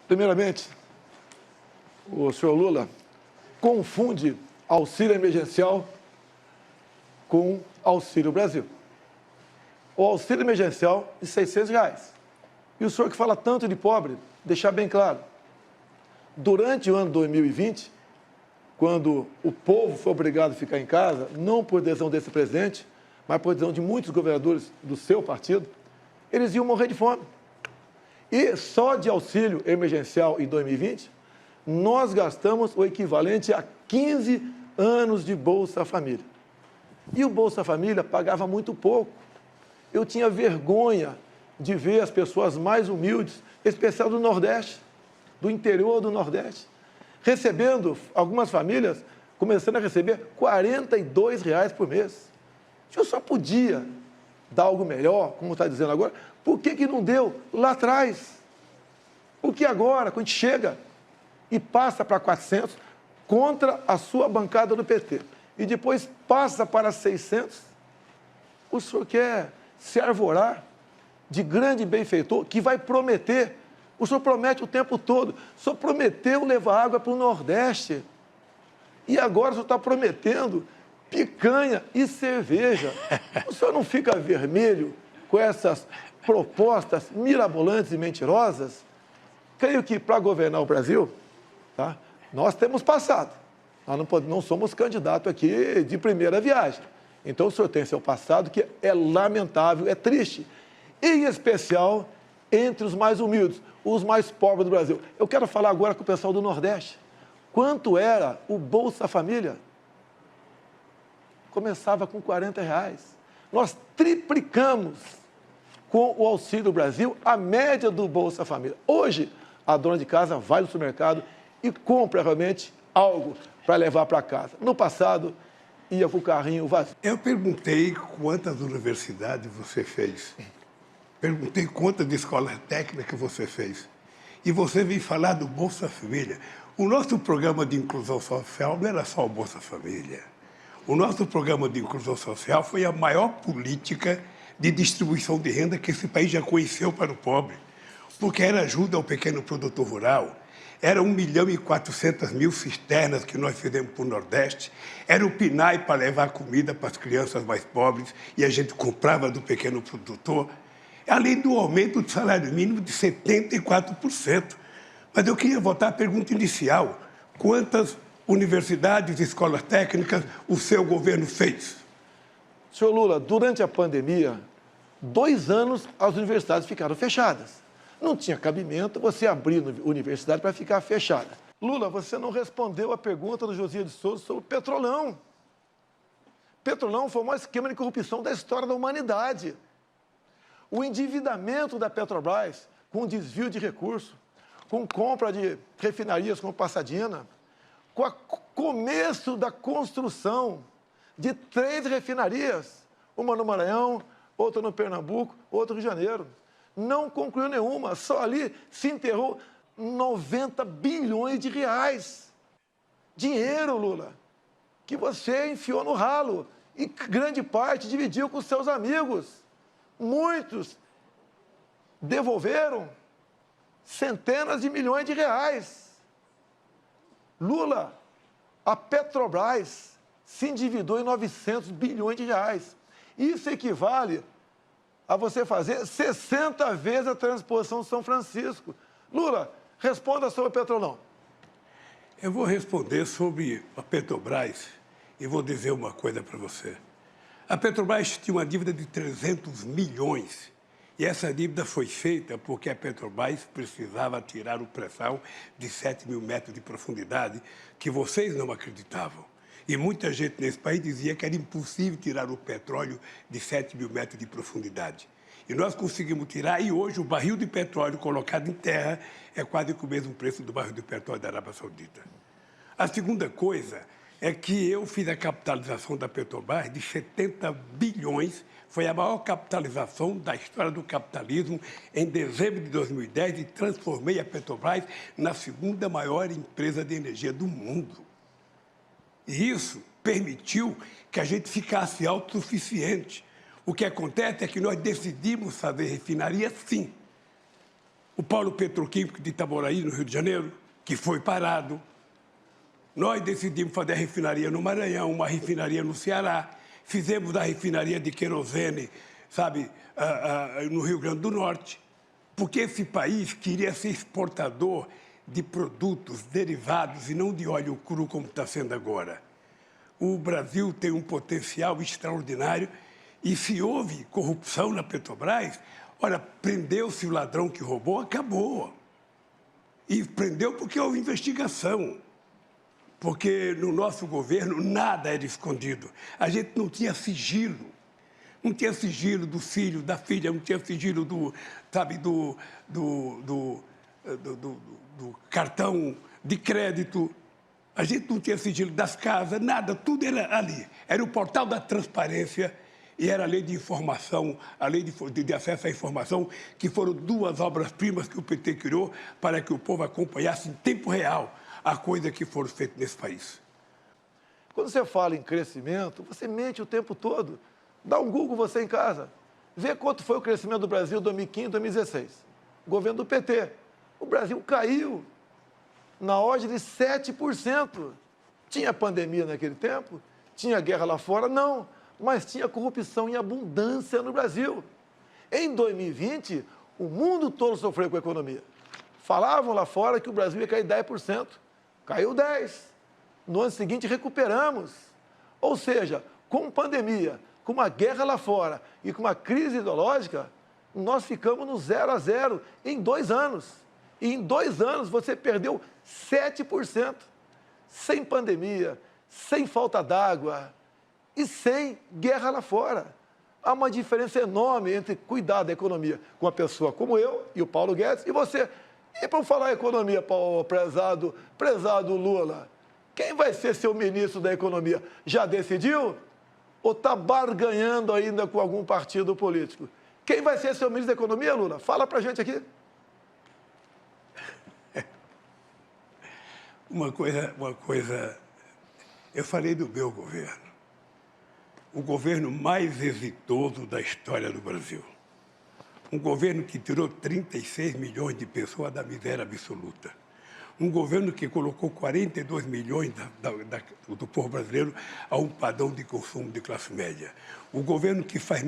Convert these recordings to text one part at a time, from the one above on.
Primeiramente, o senhor Lula confunde auxílio emergencial com Auxílio Brasil. O auxílio emergencial de R$600. E o senhor que fala tanto de pobre, deixar bem claro, durante o ano 2020, quando o povo foi obrigado a ficar em casa, não por decisão desse presidente, mas por decisão de muitos governadores do seu partido, eles iam morrer de fome. E só de auxílio emergencial em 2020, nós gastamos o equivalente a 15 anos de Bolsa Família. E o Bolsa Família pagava muito pouco. Eu tinha vergonha de ver as pessoas mais humildes, em especial do Nordeste, do interior do Nordeste, recebendo, algumas famílias, começando a receber R$42 por mês. Eu só podia dar algo melhor, como está dizendo agora, por que não deu lá atrás? Porque agora, quando a gente chega e passa para 400, contra a sua bancada do PT, e depois passa para 600, o senhor quer se arvorar de grande benfeitor que vai prometer. O senhor promete o tempo todo. O senhor prometeu levar água para o Nordeste. E agora o senhor está prometendo picanha e cerveja. O senhor não fica vermelho com essas propostas mirabolantes e mentirosas? Creio que para governar o Brasil, tá, nós temos passado. Nós não somos candidatos aqui de primeira viagem. Então o senhor tem seu passado que é lamentável, é triste. Em especial entre os mais humildes, os mais pobres do Brasil. Eu quero falar agora com o pessoal do Nordeste. Quanto era o Bolsa Família? Começava com R$40. Nós triplicamos com o Auxílio Brasil a média do Bolsa Família. Hoje, a dona de casa vai no supermercado e compra realmente algo para levar para casa. No passado, ia com o carrinho vazio. Eu perguntei quantas universidades você fez. Perguntei quantas escolas técnicas você fez. E você veio falar do Bolsa Família. O nosso programa de inclusão social não era só o Bolsa Família. O nosso programa de inclusão social foi a maior política de distribuição de renda que esse país já conheceu para o pobre. Porque era ajuda ao pequeno produtor rural, era 1.400.000 cisternas que nós fizemos para o Nordeste, era o PNAE para levar comida para as crianças mais pobres e a gente comprava do pequeno produtor, além do aumento do salário mínimo de 74%. Mas eu queria voltar à pergunta inicial. Quantas universidades e escolas técnicas o seu governo fez? Senhor Lula, durante a pandemia, 2 anos as universidades ficaram fechadas. Não tinha cabimento você abrir a universidade para ficar fechada. Lula, você não respondeu a pergunta do Josias de Souza sobre o Petrolão. Petrolão foi o maior esquema de corrupção da história da humanidade. O endividamento da Petrobras, com desvio de recursos, com compra de refinarias como Passadina, com o começo da construção de 3 refinarias, uma no Maranhão, outra no Pernambuco, outra no Rio de Janeiro. Não concluiu nenhuma, só ali se enterrou 90 bilhões de reais. Dinheiro, Lula, que você enfiou no ralo e grande parte dividiu com seus amigos. Muitos devolveram centenas de milhões de reais. Lula, a Petrobras se endividou em 900 bilhões de reais. Isso equivale a você fazer 60 vezes a transposição de São Francisco. Lula, responda sobre o Petrolão. Eu vou responder sobre a Petrobras e vou dizer uma coisa para você. A Petrobras tinha uma dívida de 300 milhões e essa dívida foi feita porque a Petrobras precisava tirar o pré-sal de 7.000 metros de profundidade que vocês não acreditavam. E muita gente nesse país dizia que era impossível tirar o petróleo de 7.000 metros de profundidade. E nós conseguimos tirar, e hoje o barril de petróleo colocado em terra é quase que o mesmo preço do barril de petróleo da Arábia Saudita. A segunda coisa é que eu fiz a capitalização da Petrobras de 70 bilhões, foi a maior capitalização da história do capitalismo em dezembro de 2010 e transformei a Petrobras na segunda maior empresa de energia do mundo. E isso permitiu que a gente ficasse autossuficiente. O que acontece é que nós decidimos fazer refinaria, sim. o polo petroquímico de Itaboraí, no Rio de Janeiro, que foi parado. Nós decidimos fazer a refinaria no Maranhão, uma refinaria no Ceará. Fizemos a refinaria de querosene, sabe, no Rio Grande do Norte. Porque esse país queria ser exportador de produtos derivados e não de óleo cru, como está sendo agora. O Brasil tem um potencial extraordinário e se houve corrupção na Petrobras, olha, prendeu-se o ladrão que roubou, acabou. E prendeu porque houve investigação. Porque no nosso governo nada era escondido. A gente não tinha sigilo. Não tinha sigilo do filho, da filha, não tinha sigilo do cartão de crédito. A gente não tinha sigilo das casas, nada, tudo era ali. Era o portal da transparência e era a lei de informação, a lei de acesso à informação, que foram duas obras-primas que o PT criou para que o povo acompanhasse em tempo real a coisa que foram feitas nesse país. Quando você fala em crescimento, você mente o tempo todo. Dá um Google você em casa. Vê quanto foi o crescimento do Brasil em 2015, 2016. Governo do PT. O Brasil caiu na ordem de 7%. Tinha pandemia naquele tempo? Tinha guerra lá fora? Não. Mas tinha corrupção em abundância no Brasil. Em 2020, o mundo todo sofreu com a economia. Falavam lá fora que o Brasil ia cair 10%. Caiu 10%. No ano seguinte, recuperamos. Ou seja, com pandemia, com uma guerra lá fora e com uma crise ideológica, nós ficamos no 0 a 0 em 2 anos. E em 2 anos você perdeu 7%. Sem pandemia, sem falta d'água e sem guerra lá fora. Há uma diferença enorme entre cuidar da economia com uma pessoa como eu e o Paulo Guedes e você. E para falar economia, prezado Lula, quem vai ser seu ministro da economia? Já decidiu? Ou está barganhando ainda com algum partido político? Quem vai ser seu ministro da Economia, Lula? Fala para a gente aqui. Uma coisa, eu falei do meu governo. O governo mais exitoso da história do Brasil. Um governo que tirou 36 milhões de pessoas da miséria absoluta. Um governo que colocou 42 milhões do povo brasileiro a um padrão de consumo de classe média. O governo que faz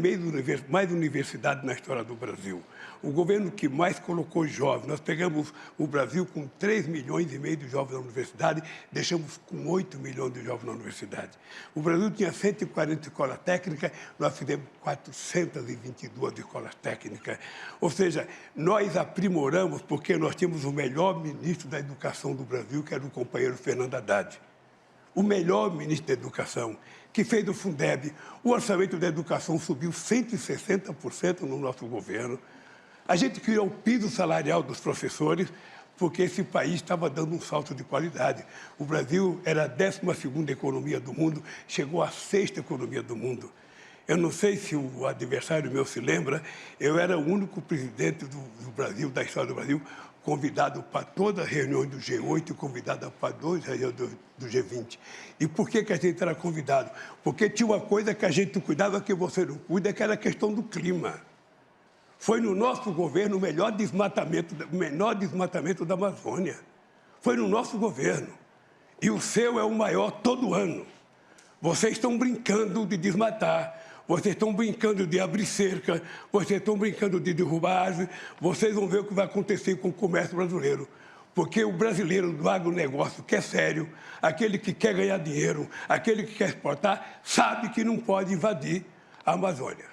mais universidade na história do Brasil. O governo que mais colocou jovens. Nós pegamos o Brasil com 3 milhões e meio de jovens na universidade, deixamos com 8 milhões de jovens na universidade. O Brasil tinha 140 escolas técnicas, nós fizemos 422 escolas técnicas. Ou seja, nós aprimoramos porque nós tínhamos o melhor ministro da Educação do Brasil, que era o companheiro Fernando Haddad. O melhor ministro da Educação, que fez o Fundeb. O orçamento da educação subiu 160% no nosso governo. A gente criou o piso salarial dos professores, porque esse país estava dando um salto de qualidade. O Brasil era a 12ª economia do mundo, chegou à 6ª economia do mundo. Eu não sei se o adversário meu se lembra, eu era o único presidente do Brasil, da história do Brasil, convidado para todas as reuniões do G8 e convidado para 2 reuniões do G20. E por que a gente era convidado? Porque tinha uma coisa que a gente cuidava que você não cuida, que era a questão do clima. Foi no nosso governo o menor desmatamento da Amazônia. Foi no nosso governo. E o seu é o maior todo ano. Vocês estão brincando de desmatar. Vocês estão brincando de abrir cerca, vocês estão brincando de derrubar árvore, vocês vão ver o que vai acontecer com o comércio brasileiro. Porque o brasileiro do agronegócio, que é sério, aquele que quer ganhar dinheiro, aquele que quer exportar, sabe que não pode invadir a Amazônia.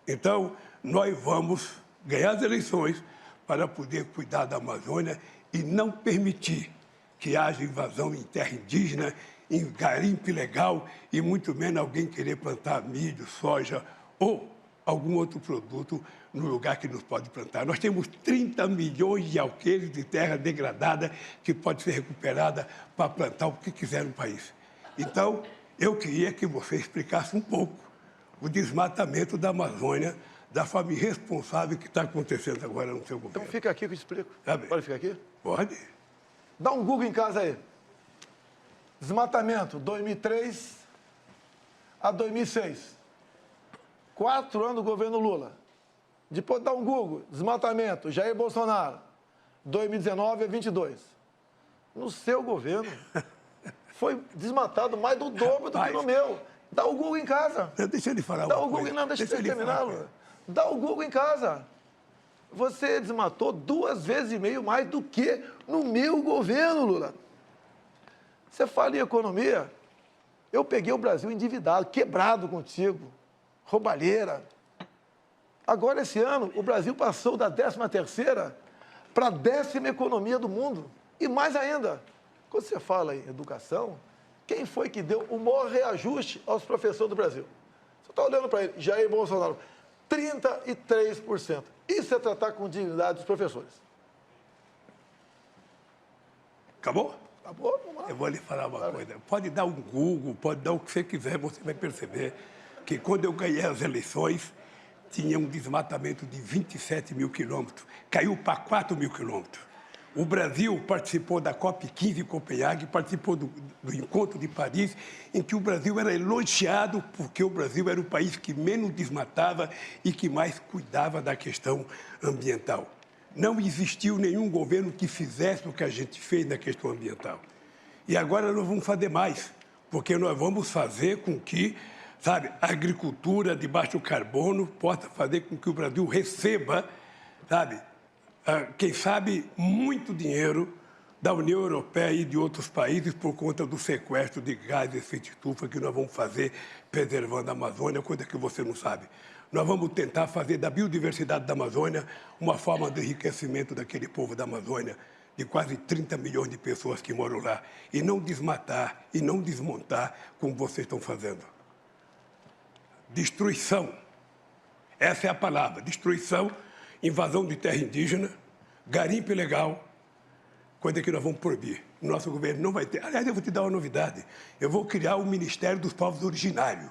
Então, nós vamos ganhar as eleições para poder cuidar da Amazônia e não permitir que haja invasão em terra indígena, em garimpo ilegal e muito menos alguém querer plantar milho, soja ou algum outro produto no lugar que nos pode plantar. Nós temos 30 milhões de alqueires de terra degradada que pode ser recuperada para plantar o que quiser no país. Então, eu queria que você explicasse um pouco o desmatamento da Amazônia, da forma irresponsável que está acontecendo agora no seu governo. Então fica aqui que eu explico. Tá bem. Pode ficar aqui? Pode. Dá um Google em casa aí. Desmatamento, 2003 a 2006. 4 anos do governo Lula. Depois dá um Google. Desmatamento, Jair Bolsonaro. 2019 a 22. No seu governo, foi desmatado mais do dobro do que no meu. Dá o Google em casa. Deixa ele falar Dá uma o Google, coisa. não, deixa eu terminar, Lula. Dá o Google em casa. Você desmatou 2,5 vezes mais do que no meu governo, Lula. Você fala em economia, eu peguei o Brasil endividado, quebrado contigo, roubalheira. Agora, esse ano, o Brasil passou da 13ª para a 10ª economia do mundo. E mais ainda, quando você fala em educação, quem foi que deu o maior reajuste aos professores do Brasil? Você está olhando para ele, Jair Bolsonaro, 33%. Isso é tratar com dignidade dos professores. Acabou? Acabou? Vamos lá. Eu vou lhe falar uma coisa. Pode dar um Google, pode dar o que você quiser, você vai perceber que quando eu ganhei as eleições, tinha um desmatamento de 27 mil quilômetros. Caiu para 4 mil quilômetros. O Brasil participou da COP15 em Copenhague, participou do Encontro de Paris, em que o Brasil era elogiado porque o Brasil era o país que menos desmatava e que mais cuidava da questão ambiental. Não existiu nenhum governo que fizesse o que a gente fez na questão ambiental. E agora nós vamos fazer mais, porque nós vamos fazer com que, sabe, a agricultura de baixo carbono possa fazer com que o Brasil receba, sabe, quem sabe, muito dinheiro da União Europeia e de outros países por conta do sequestro de gás de efeito estufa que nós vamos fazer preservando a Amazônia, coisa que você não sabe. Nós vamos tentar fazer da biodiversidade da Amazônia uma forma de enriquecimento daquele povo da Amazônia, de quase 30 milhões de pessoas que moram lá, e não desmatar e não desmontar como vocês estão fazendo. Destruição. Essa é a palavra, destruição. Invasão de terra indígena, garimpo ilegal, coisa que nós vamos proibir. O nosso governo não vai ter. Aliás, eu vou te dar uma novidade. Eu vou criar o Ministério dos Povos Originários.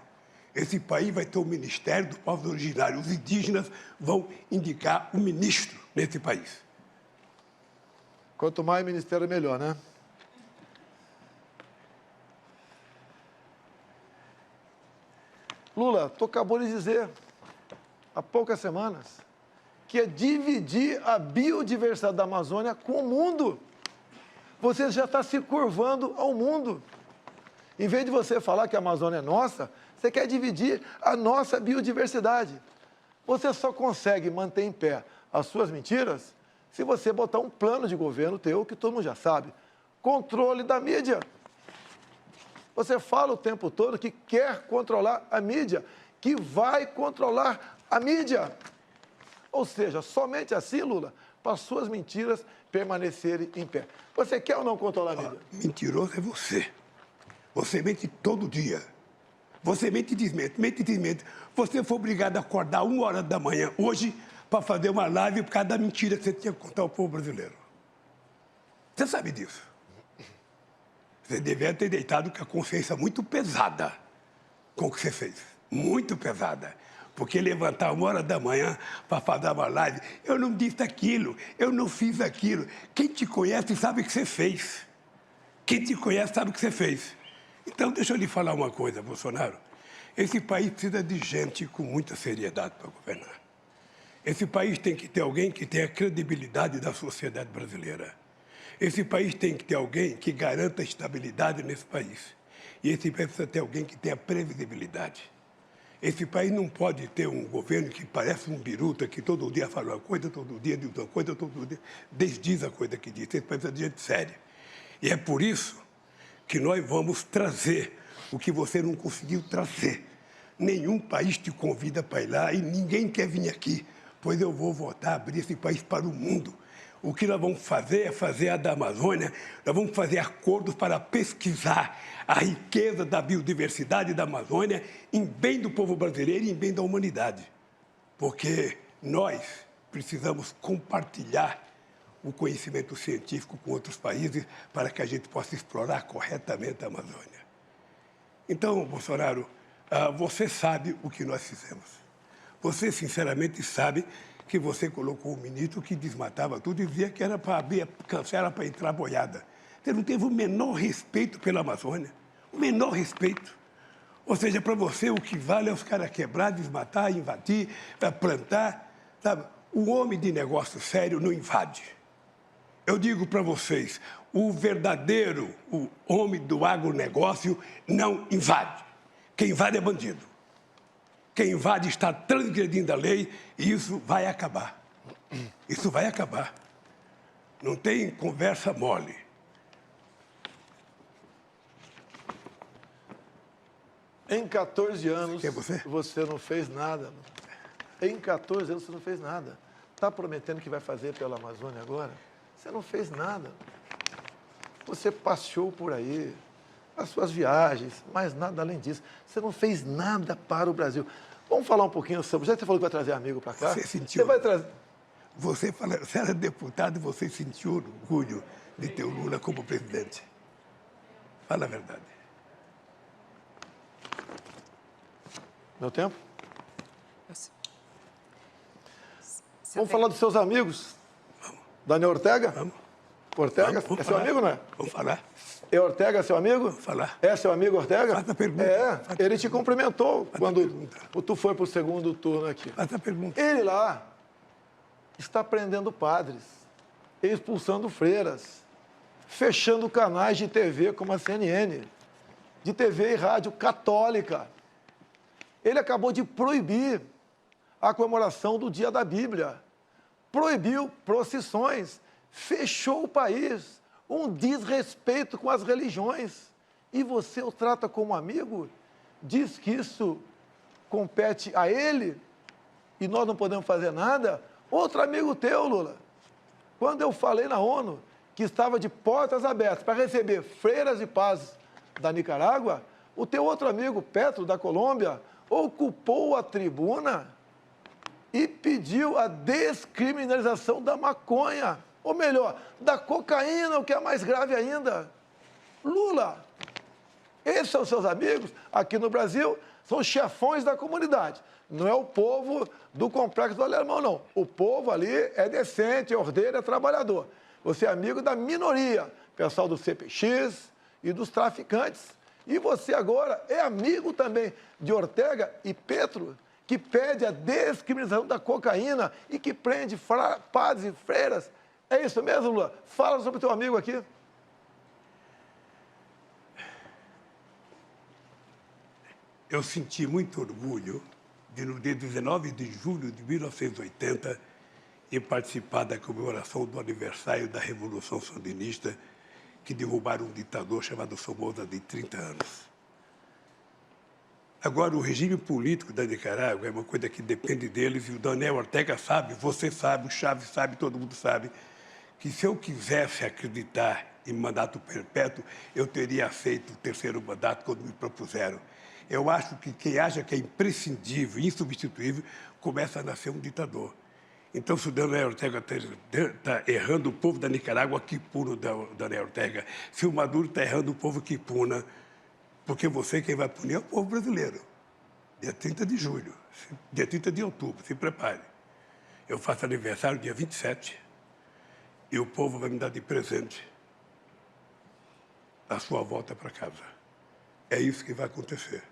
Esse país vai ter o Ministério dos Povos Originários. Os indígenas vão indicar o ministro nesse país. Quanto mais ministério, melhor, né? Lula, tu acabou de dizer, há poucas semanas, que é dividir a biodiversidade da Amazônia com o mundo. Você já está se curvando ao mundo. Em vez de você falar que a Amazônia é nossa, você quer dividir a nossa biodiversidade. Você só consegue manter em pé as suas mentiras se você botar um plano de governo teu, que todo mundo já sabe. Controle da mídia. Você fala o tempo todo que quer controlar a mídia, que vai controlar a mídia. Ou seja, somente assim, Lula, para suas mentiras permanecerem em pé. Você quer ou não controlar a mídia? Mentiroso é você. Você mente todo dia. Você mente e desmente, mente e desmente. Você foi obrigado a acordar 1h da manhã hoje para fazer uma live por causa da mentira que você tinha que contar ao povo brasileiro. Você sabe disso. Você devia ter deitado com a consciência muito pesada com o que você fez. Muito pesada. Porque levantar 1h da manhã para fazer uma live, eu não disse aquilo, eu não fiz aquilo. Quem te conhece sabe o que você fez. Quem te conhece sabe o que você fez. Então, deixa eu lhe falar uma coisa, Bolsonaro. Esse país precisa de gente com muita seriedade para governar. Esse país tem que ter alguém que tenha a credibilidade da sociedade brasileira. Esse país tem que ter alguém que garanta a estabilidade nesse país. E esse país precisa ter alguém que tenha previsibilidade. Esse país não pode ter um governo que parece um biruta, que todo dia fala uma coisa, todo dia diz uma coisa, todo dia desdiz a coisa que diz. Esse país precisa de gente séria. E é por isso que nós vamos trazer o que você não conseguiu trazer. Nenhum país te convida para ir lá e ninguém quer vir aqui, pois eu vou voltar a abrir esse país para o mundo. O que nós vamos fazer é fazer a da Amazônia, nós vamos fazer acordos para pesquisar a riqueza da biodiversidade da Amazônia em bem do povo brasileiro e em bem da humanidade. Porque nós precisamos compartilhar o conhecimento científico com outros países para que a gente possa explorar corretamente a Amazônia. Então, Bolsonaro, você sabe o que nós fizemos. Você, sinceramente, sabe que você colocou um ministro que desmatava tudo e dizia que era para abrir cancela para entrar boiada. Você não teve o menor respeito pela Amazônia, o menor respeito. Ou seja, para você o que vale é os caras quebrar, desmatar, invadir, plantar. Sabe? O homem de negócio sério não invade. Eu digo para vocês, o verdadeiro o homem do agronegócio não invade. Quem invade é bandido. Quem invade está transgredindo a lei e isso vai acabar. Isso vai acabar. Não tem conversa mole. Em 14 anos, Quem é você? você não fez nada. Em 14 anos, você não fez nada. Está prometendo que vai fazer pela Amazônia agora? Você não fez nada. Você passeou por aí, as suas viagens, mas nada além disso. Você não fez nada para o Brasil. Vamos falar um pouquinho sobre... Já que você falou que vai trazer amigo para cá. Você sentiu... Você vai trazer... Você era deputado e você sentiu orgulho de ter o Lula como presidente. Fala a verdade. Meu tempo? Vamos falar dos seus amigos? Vamos. Daniel Ortega? Vamos. Ortega? Vamos É seu falar. amigo, não é? Vamos falar. É Ortega seu amigo? Vamos falar. É seu amigo Ortega? Faz a pergunta. É, Faz ele te cumprimentou quando pergunta. tu foi para o segundo turno aqui. Faz a pergunta. Ele lá está prendendo padres, expulsando freiras, fechando canais de TV como a CNN, de TV e rádio católica. Ele acabou de proibir a comemoração do Dia da Bíblia, proibiu procissões, fechou o país, um desrespeito com as religiões. E você o trata como amigo? Diz que isso compete a ele e nós não podemos fazer nada? Outro amigo teu, Lula, quando eu falei na ONU que estava de portas abertas para receber freiras e padres da Nicarágua, o teu outro amigo, Petro, da Colômbia, ocupou a tribuna e pediu a descriminalização da maconha, ou melhor, da cocaína, o que é mais grave ainda. Lula, esses são seus amigos aqui no Brasil, são chefões da comunidade. Não é o povo do Complexo do Alemão, não. O povo ali é decente, é ordeiro, é trabalhador. Você é amigo da minoria, pessoal do CPX e dos traficantes. E você agora é amigo também de Ortega e Petro, que pede a descriminalização da cocaína e que prende padres e freiras. É isso mesmo, Lula? Fala sobre o teu amigo aqui. Eu senti muito orgulho de, no dia 19 de julho de 1980, ir participar da comemoração do aniversário da Revolução Sandinista, que derrubaram um ditador chamado Somoza de 30 anos. Agora, o regime político da Nicarágua é uma coisa que depende deles, e o Daniel Ortega sabe, você sabe, o Chaves sabe, todo mundo sabe, que se eu quisesse acreditar em mandato perpétuo, eu teria aceito o terceiro mandato quando me propuseram. Eu acho que quem acha que é imprescindível, insubstituível, começa a nascer um ditador. Então, se o Daniel Ortega está errando o povo da Nicarágua, que puna o Daniel Ortega. Se o Maduro está errando o povo, que puna. Porque você, quem vai punir, é o povo brasileiro. Dia 30 de julho, dia 30 de outubro, se prepare. Eu faço aniversário dia 27 e o povo vai me dar de presente a sua volta para casa. É isso que vai acontecer.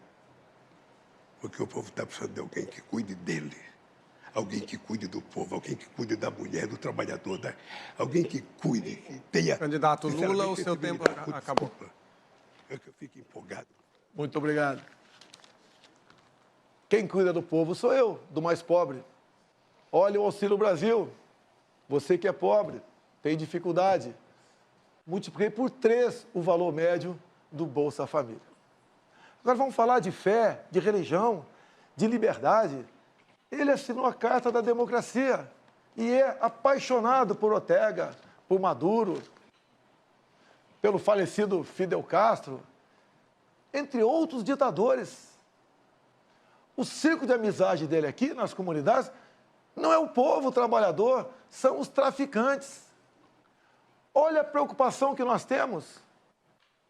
Porque o povo está precisando de alguém que cuide dele. Alguém que cuide do povo, alguém que cuide da mulher, do trabalhador, alguém que cuide, que tenha... Candidato Lula, o seu tempo acabou. Desculpa. É que eu fico empolgado. Muito obrigado. Quem cuida do povo sou eu, do mais pobre. Olha o Auxílio Brasil. Você que é pobre, tem dificuldade. Multipliquei por 3 o valor médio do Bolsa Família. Agora vamos falar de fé, de religião, de liberdade. Ele assinou a Carta da Democracia e é apaixonado por Ortega, por Maduro, pelo falecido Fidel Castro, entre outros ditadores. O círculo de amizade dele aqui nas comunidades não é o povo trabalhador, são os traficantes. Olha a preocupação que nós temos.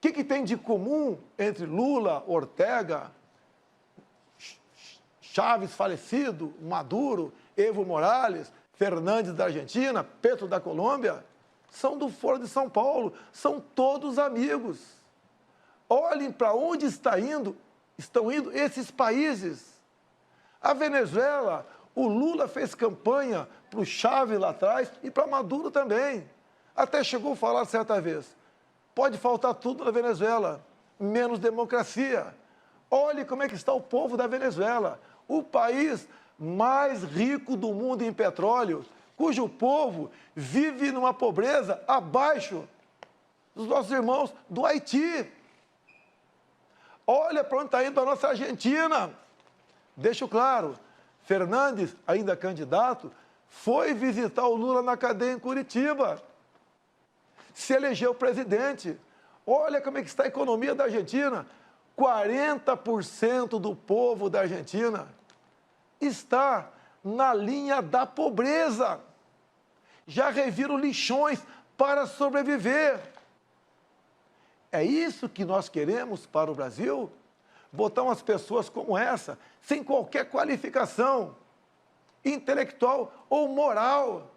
O que tem de comum entre Lula, Ortega, Chaves falecido, Maduro, Evo Morales, Fernandes da Argentina, Petro da Colômbia? São do Foro de São Paulo, são todos amigos. Olhem para onde estão indo esses países. A Venezuela, o Lula fez campanha para o Chávez lá atrás e para Maduro também. Até chegou a falar certa vez, pode faltar tudo na Venezuela, menos democracia. Olhe como é que está o povo da Venezuela, o país mais rico do mundo em petróleo, cujo povo vive numa pobreza abaixo dos nossos irmãos do Haiti. Olha para onde está indo a nossa Argentina. Deixo claro, Fernandes, ainda candidato, foi visitar o Lula na cadeia em Curitiba. Se elegeu presidente. Olha como é que está a economia da Argentina. 40% do povo da Argentina está na linha da pobreza. Já reviram lixões para sobreviver. É isso que nós queremos para o Brasil? Botar umas pessoas como essa, sem qualquer qualificação intelectual ou moral,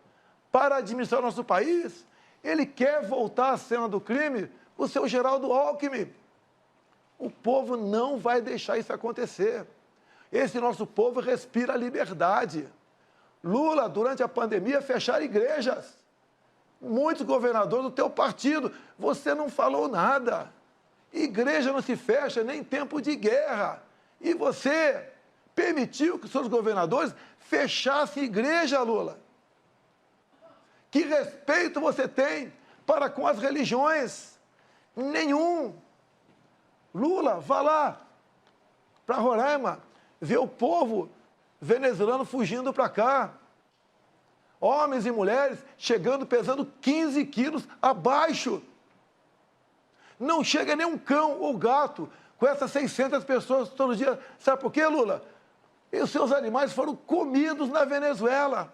para administrar nosso país? Ele quer voltar à cena do crime, o seu Geraldo Alckmin. O povo não vai deixar isso acontecer. Esse nosso povo respira liberdade. Lula, durante a pandemia, fecharam igrejas. Muitos governadores do teu partido, você não falou nada. Igreja não se fecha nem em tempo de guerra. E você permitiu que seus governadores fechassem igreja, Lula. Que respeito você tem para com as religiões? Nenhum. Lula, vá lá para Roraima, ver o povo venezuelano fugindo para cá. Homens e mulheres chegando, pesando 15 quilos abaixo. Não chega nem um cão ou gato com essas 600 pessoas todo dia. Sabe por quê, Lula? E os seus animais foram comidos na Venezuela.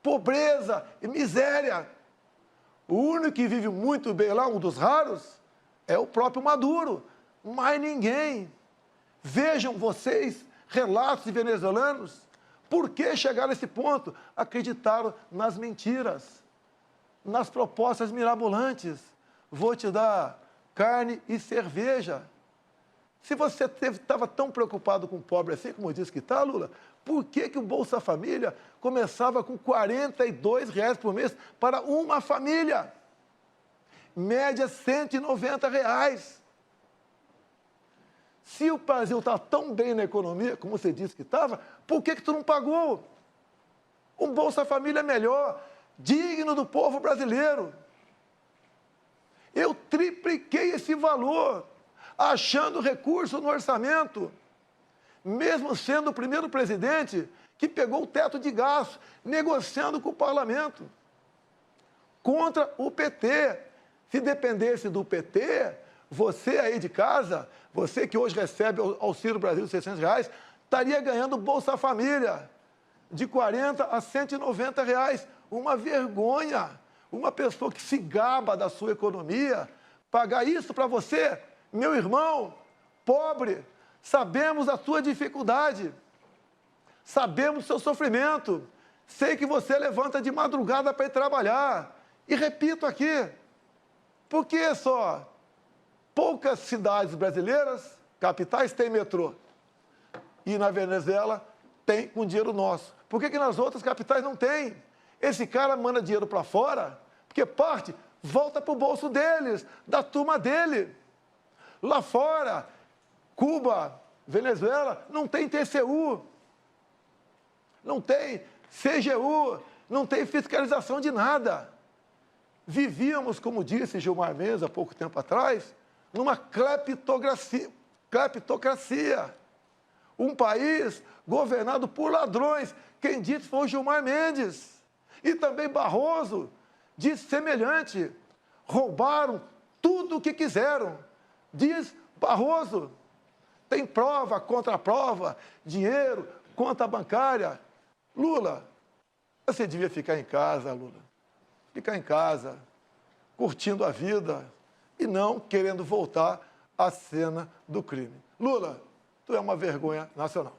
Pobreza e miséria. O único que vive muito bem lá, um dos raros, é o próprio Maduro. Mais ninguém. Vejam vocês relatos de venezuelanos. Por que chegaram a esse ponto? Acreditaram nas mentiras, nas propostas mirabolantes. Vou te dar carne e cerveja. Se você estava tão preocupado com o pobre assim, como disse que está, Lula, por que o Bolsa Família começava com R$ 42 por mês para uma família? Média R$ 190. Se o Brasil está tão bem na economia, como você disse que estava, por que tu não pagou? Um Bolsa Família melhor, digno do povo brasileiro. Eu tripliquei esse valor, achando recurso no orçamento, mesmo sendo o primeiro presidente que pegou o teto de gastos, negociando com o parlamento, contra o PT. Se dependesse do PT, você aí de casa, você que hoje recebe o Auxílio Brasil de R$ 600, estaria ganhando Bolsa Família de R$ 40 a R$ 190. Uma vergonha. Uma pessoa que se gaba da sua economia, pagar isso para você, meu irmão, pobre. Sabemos a tua dificuldade, sabemos o seu sofrimento. Sei que você levanta de madrugada para ir trabalhar. E repito aqui, por que só poucas cidades brasileiras, capitais, têm metrô? E na Venezuela tem com dinheiro nosso. Por que nas outras capitais não tem? Esse cara manda dinheiro para fora, porque parte volta para o bolso deles, da turma dele. Lá fora, Cuba, Venezuela, não tem TCU, não tem CGU, não tem fiscalização de nada. Vivíamos, como disse Gilmar Mendes há pouco tempo atrás, numa cleptocracia. Um país governado por ladrões. Quem disse foi o Gilmar Mendes. E também Barroso disse semelhante. Roubaram tudo o que quiseram. Diz Barroso. Tem prova, contraprova, dinheiro, conta bancária. Lula, você devia ficar em casa, Lula. Ficar em casa, curtindo a vida e não querendo voltar à cena do crime. Lula, tu é uma vergonha nacional.